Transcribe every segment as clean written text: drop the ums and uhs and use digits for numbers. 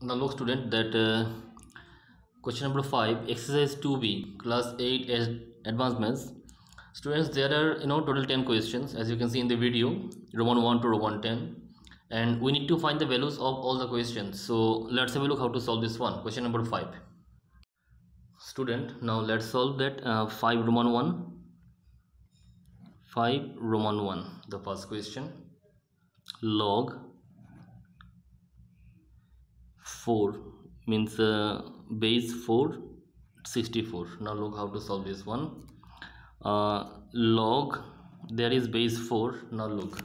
Now look student that question number 5 exercise 2b class 8 as advancements. Students, there are total 10 questions as you can see in the video, roman 1 to roman 10, and we need to find the values of all the questions. So let's have a look how to solve this one, question number 5. Student, now let's solve that 5 roman 1. 5 roman 1, the first question, log 4 means base 4 64. Now look how to solve this one. Log, there is base 4. Now look,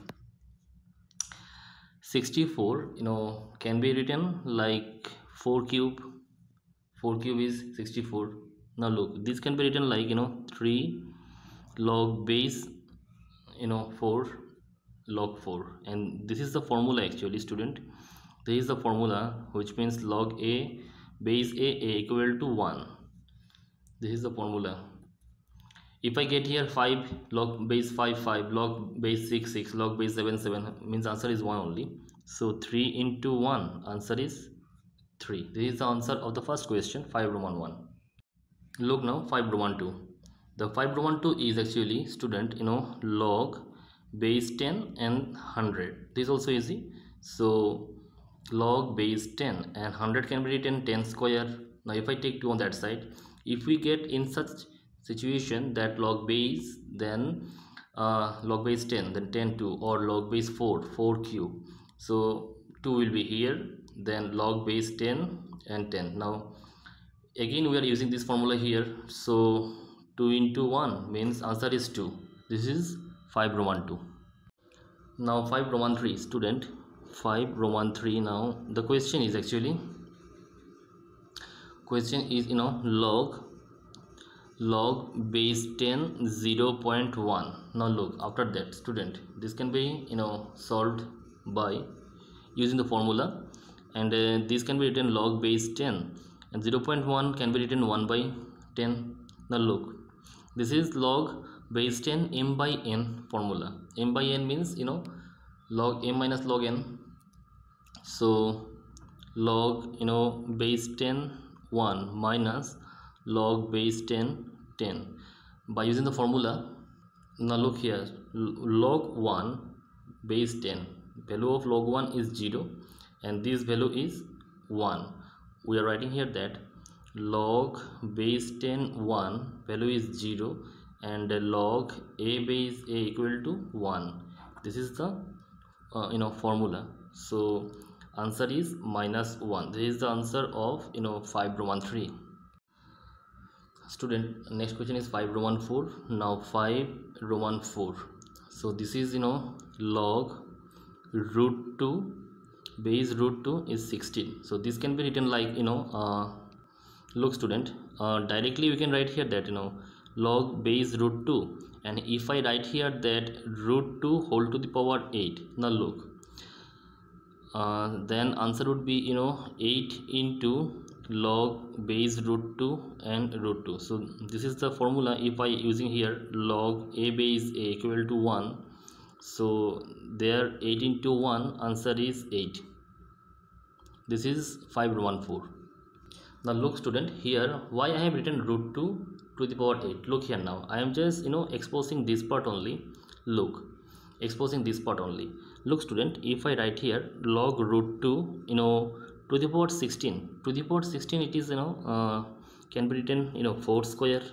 64 can be written like 4 cube. 4 cube is 64. Now look, this can be written like 3 log base 4 log 4, and this is the formula actually student. This is the formula, which means log a base a equal to 1. This is the formula. If I get here 5 log base 5 5 log base 6 6 log base 7 7, means answer is 1 only. So 3 into 1, answer is 3. This is the answer of the first question, 5 roman 1. Look now, 5 roman 2. The 5 roman 2 is actually student log base 10 and 100. This is also easy. So log base 10 and 100 can be written 10 square. Now if I take 2 on that side, if we get in such situation that log base, then log base 10, then 10 2, or log base 4 4 cube, so 2 will be here, then log base 10 and 10. Now again we are using this formula here, so 2 into 1 means answer is 2. This is 5 roman 2. Now 5 roman 3 student, 5 roman 3. Now the question is actually log base 10 0.1. Now look, after that student, this can be solved by using the formula, and this can be written log base 10 and 0.1 can be written 1 by 10. Now look, this is log base 10 m by n formula. M by n means log m minus log n. So log base 10 1 minus log base 10 10 by using the formula. Now look here, log 1 base 10, value of log 1 is 0 and this value is 1. We are writing here that log base 10 1 value is 0 and log a base a equal to 1. This is the formula. So answer is minus 1. This is the answer of 5 roman 3. Student, next question is 5 roman 4. Now 5 roman 4, so this is log root 2 base root 2 is 16. So this can be written like look student, directly we can write here that log base root 2, and if I write here that root 2 whole to the power 8. Now look, then answer would be 8 into log base root 2 and root 2. So this is the formula. If I using here log a base a equal to 1, so there 8 into 1, answer is 8. This is 5 roman 4. Now look student, here why I have written root 2 to the power 8. Look here, now I am just exposing this part only. Look, exposing this part only. Look student, if I write here log root 2 to the power 16, to the power 16, it is can be written 4 square.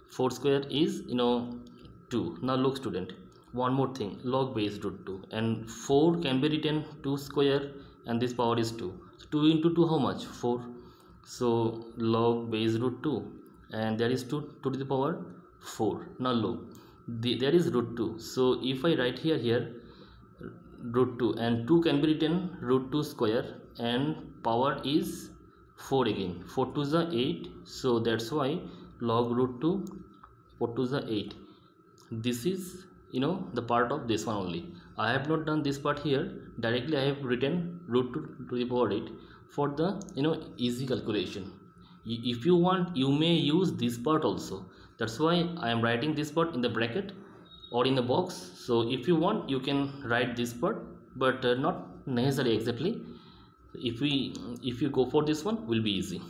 4 square is 2. Now look student, one more thing, log base root 2 and 4 can be written 2 square and this power is 2. So 2 into 2 how much? 4. So log base root 2 and there is 2 to the power 4. Now look, there is root 2. So if I write here root 2 and 2 can be written root 2 square and power is 4 again. 4 to the 8. So that's why log root 2 4 to the 8. This is the part of this one only. I have not done this part here. Directly I have written root 2 to the power 8 for the easy calculation. If you want, you may use this part also. That's why I am writing this part in the bracket or in the box. So if you want, you can write this part, but not necessary exactly. If you go for this one, will be easy.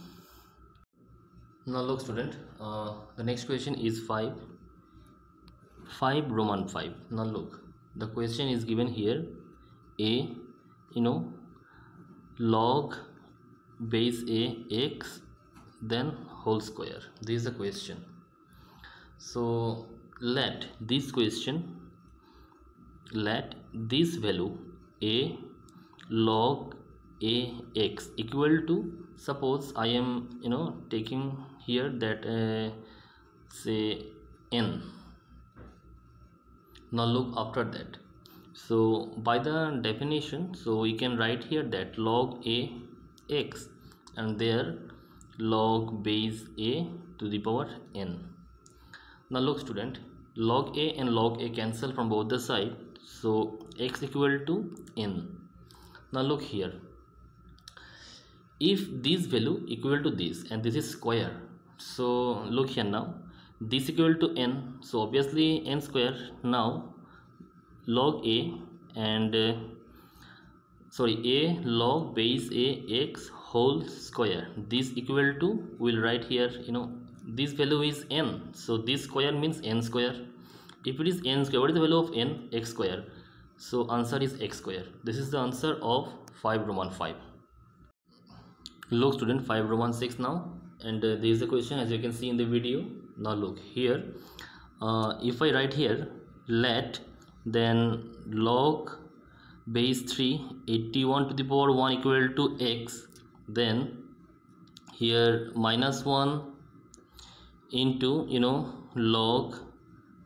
Now look student, the next question is 5 Roman 5. Now look, the question is given here, a log base a x then whole square. This is the question. So let this value a log a x equal to, suppose I am taking here that say n. Now look after that, so by the definition, so we can write here that log a x and there log base a to the power n. Now look student, log a and log a cancel from both the side, so x equal to n. Now look here, if this value equal to this and this is square, so look here, now this equal to n, so obviously n square. Now log a and a log base a x whole square, this equal to, we'll write here, this value is n, so this square means n square. If it is n square, what is the value of n? X square. So answer is x square. This is the answer of 5 Roman 5. Look student, 5 Roman 6 now, and there is the question as you can see in the video. Now look here, if I write here let then log base 3 81 to the power 1 equal to x, then here minus 1 into log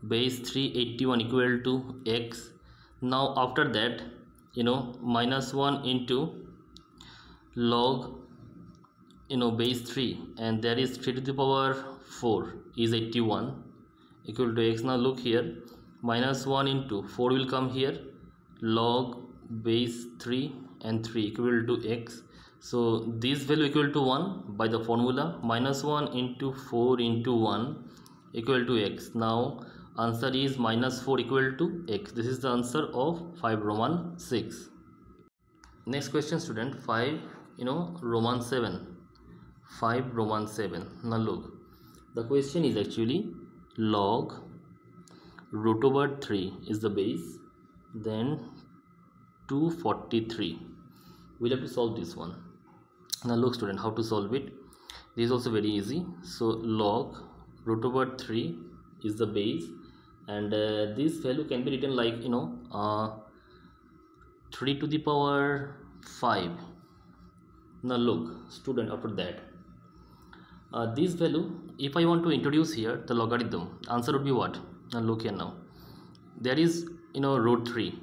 base 3 81 equal to x. Now after that minus 1 into log base 3 and there is 3 to the power 4 is 81 equal to x. Now look here, minus 1 into 4 will come here, log base 3 and 3 equal to x. So this value equal to 1 by the formula, minus 1 into 4 into 1 equal to x. Now answer is minus 4 equal to x. This is the answer of 5 Roman 6. Next question student, 5 Roman 7. 5 Roman 7. Now look, the question is actually log root over 3 is the base, then 243. We'll have to solve this one. Now look student, how to solve it. This is also very easy. So log root over 3 is the base, and this value can be written like 3 to the power 5. Now look student, after that this value, if I want to introduce here the logarithm, answer would be what? Now look here, now there is root 3.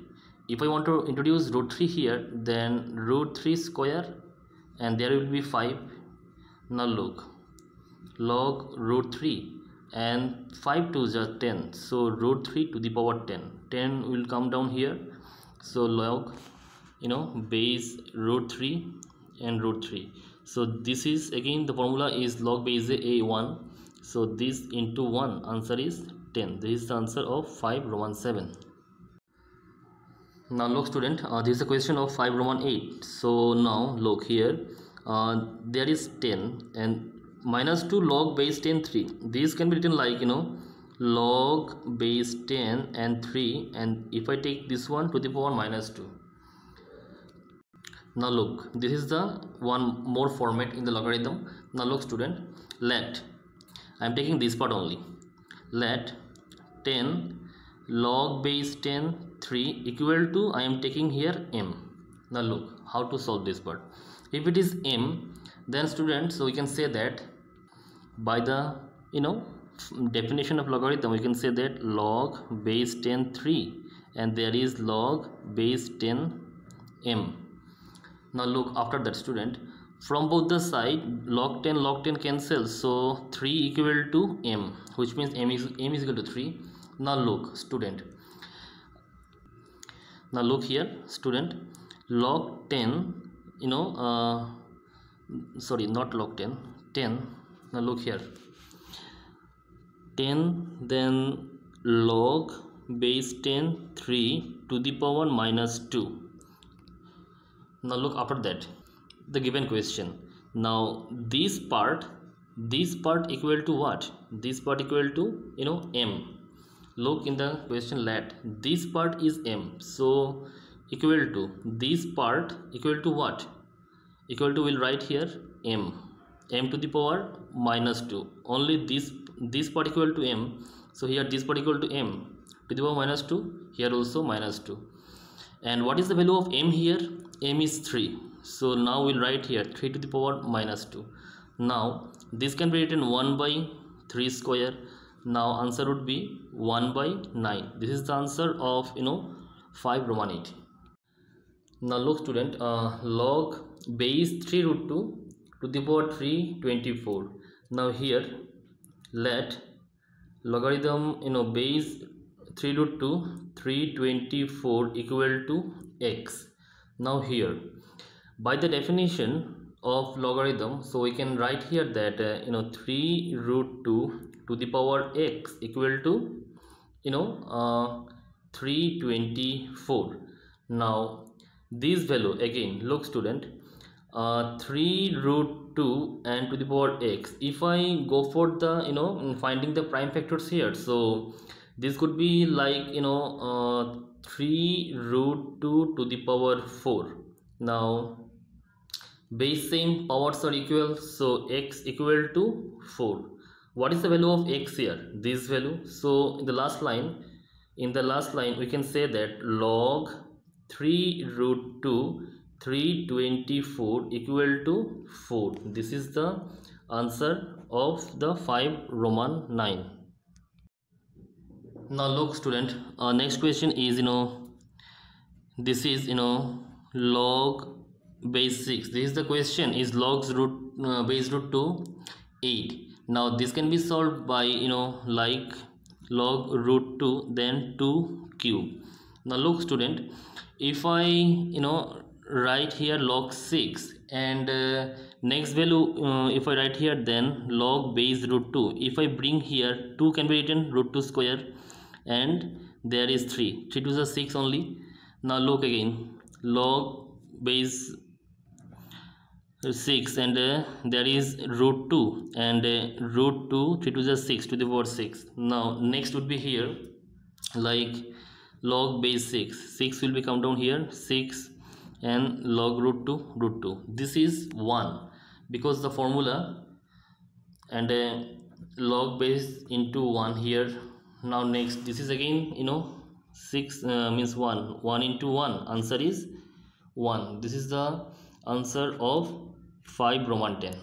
If I want to introduce root 3 here, then root 3 square and there will be 5. Now look, log root 3 and 5 to the 10, so root 3 to the power 10 will come down here. So log base root 3 and root 3. So this is again the formula is log base a1, so this into 1, answer is 10. This is the answer of 5 Roman 7. Now look student, this is a question of 5 Roman 8. So now look here, there is 10 and minus 2 log base 10 3. This can be written like log base 10 and 3, and if I take this one to the power minus 2. Now look, this is the one more format in the logarithm. Now look student, let, I am taking this part only, let 10 log base 10 3 equal to, I am taking here m. Now look how to solve this part. If it is m, then students, so we can say that by the definition of logarithm, we can say that log base 10 3 and there is log base 10 m. Now look after that student, from both the side log 10 cancels, so 3 equal to m, which means m is equal to 3. Now look student, now look here student, log 10 sorry, not log 10, 10. Now look here, 10 then log base 10 3 to the power minus 2. Now look after that, the given question. Now this part equal to what? This part equal to m. Look in the question, let this part is m, so equal to this part equal to what? Equal to, will write here m to the power -2. Only this part equal to m, so here this part equal to m to the power -2, here also -2. And what is the value of m here? M is 3, so now we'll write here 3 to the power -2. Now this can be written 1 by 3 square. Now answer would be 1 by 9. This is the answer of 5 Roman 8. Now look student, log base 3 root 2 to the power 324. Now here let logarithm base 3 root 2 324 equal to x. Now here by the definition of logarithm, so we can write here that 3 root 2 to the power x equal to 324. Now this value again, look student, 3 root 2 and to the power x, if I go for the finding the prime factors here, so this could be like 3 root 2 to the power 4. Now base same, powers are equal, so x equal to 4. What is the value of x here? This value. So in the last line we can say that log 3 root 2 324 equal to 4. This is the answer of the 5 Roman 9. Now look student, next question is this is log base 6. This is the question, is logs root base root 2 8. Now this can be solved by like log root 2 then 2 cube. Now look student, if I write here log 6 and next value if I write here then log base root 2, if I bring here 2 can be written root 2 square and there is 3 to the 6 only. Now look again, log base 6 and there is root 2 and root 2 3 to the 6 to the power 6. Now next would be here like log base 6 will be come down here 6 and log root 2. This is 1 because the formula and log base into 1 here. Now next this is again 6 means 1 into 1, answer is 1. This is the answer of 5 Roman 10.